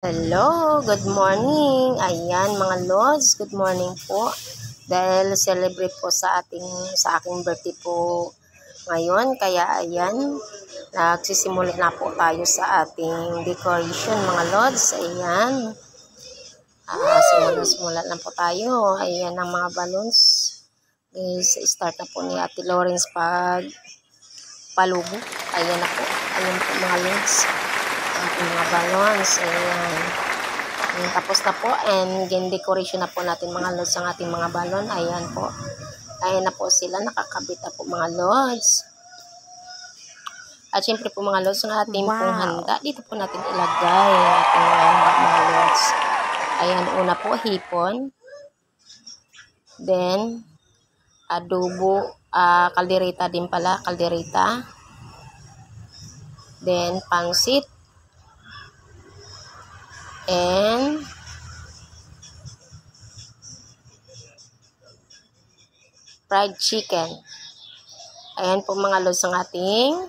Hello, good morning. Ayan mga lods, good morning po. Dahil celebrate po sa aking birthday po ngayon, kaya ayan, nagsisimula na po tayo sa ating decoration mga lods. Ayan. Simula na po tayo. Ayan ang mga balloons. Start na po ni Ate Lawrence pag palubo. Ayan na po. Ayan po mga lods. Mga balloons, ayan. Tapos na po, and decoration na po natin mga lods ang ating mga balon. Ayan po. Ayan na po sila, nakakabit na po mga lods. At syempre po mga lods, ang ating pong handa, dito po natin ilagay ang ating handa mga lods. Ayan, una po, hipon. Then, adobo, kaldereta din pala, kaldereta. Then, pangsit. And fried chicken. Ayan po mga lods ang ating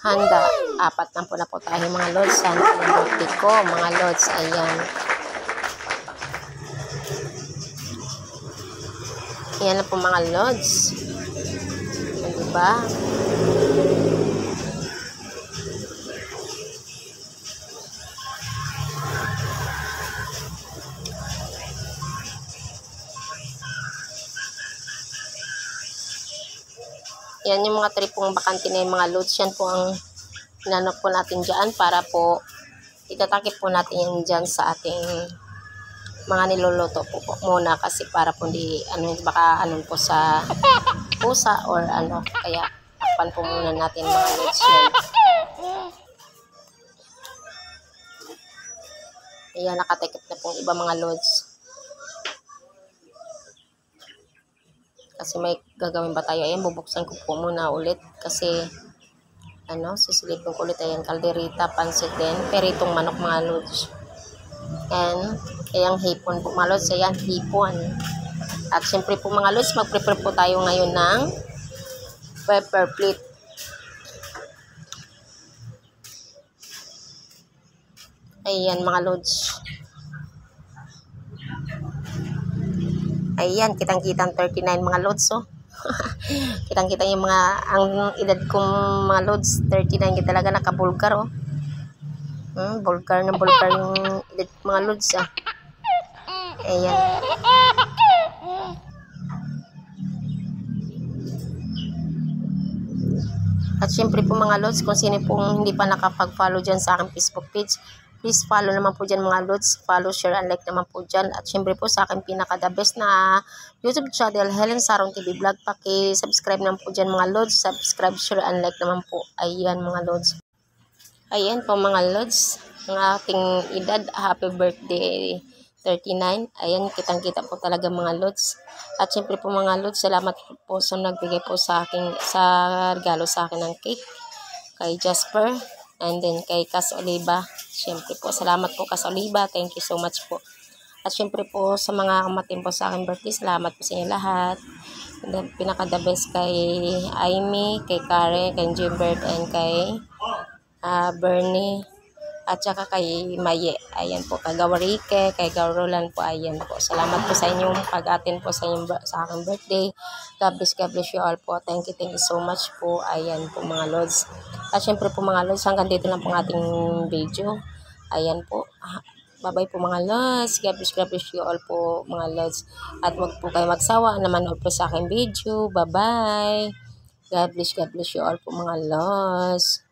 handa. Apat na po tayo mga lods. Sana po yung birthday ko mga lods. Ayan. Ayan na po mga lods. Ayan, diba? Yan yung mga tripong bakante na yung mga loads. Yan po ang pinanok po natin dyan para po itatakip po natin yan dyan sa ating mga niluluto po muna, kasi para po hindi baka po sa pusa or kaya takpan po muna natin mga loads yan. Ayan, nakatakip na po iba mga loads. Kasi may gagawin ba tayo? Ayan, bubuksan ko po muna ulit. Kasi, sisilipin ko ulit. Ayan, kalderita, pansit din. Peritong manok mga lods. And, ayan, hipon po mga lods. Ayan, hipon. At siyempre po mga lods, mag-prepare po tayo ngayon ng pepper plate. Ayan mga lods. Ayan, kitang-kitang 39 mga loads, oh. Kitang-kita yung ang edad kong mga loads, 39, talaga nakabulgar, oh. Bulgar yung edad kong mga loads, ah. Ayan. At syempre po mga loads, kung sino pong hindi pa nakapag-follow dyan sa aking Facebook page, please follow naman po dyan mga loads. Follow, share, and like naman po dyan. At syempre po sa akin pinaka-the best na YouTube channel, Helen Saron TV Vlog. Paki-subscribe naman po dyan mga loads. Subscribe, share, and like naman po. Ayan mga loads. Ayan po mga loads. Ang ating edad, happy birthday 39. Ayan, kitang-kita po talaga mga loads. At syempre po mga loads, salamat po sa nagbigay po sa regalo sa akin ng cake. Kay Jasper. And then kay Cas Oliva, syempre po, salamat po Cas Oliva, thank you so much po. At syempre po sa mga kamatin po sa aking birthday, salamat po sa inyo lahat. And then pinaka-the best kay Amy, kay Karen, kay Jimbert, and kay Bernie, at saka kay Maye. Ayan po, kay Gawarike, kay Garolan po, ayan po. Salamat po sa inyong pag-attend po sa aking birthday. God bless you all po. Thank you so much po. Ayan po mga lods. At syempre po mga lods, hanggang dito lang po ang ating video. Ayan po. Bye-bye po mga lods. God bless you all po mga lods. At wag po kayo magsawa na manood po sa aking video. Bye-bye. God bless you all po mga lods.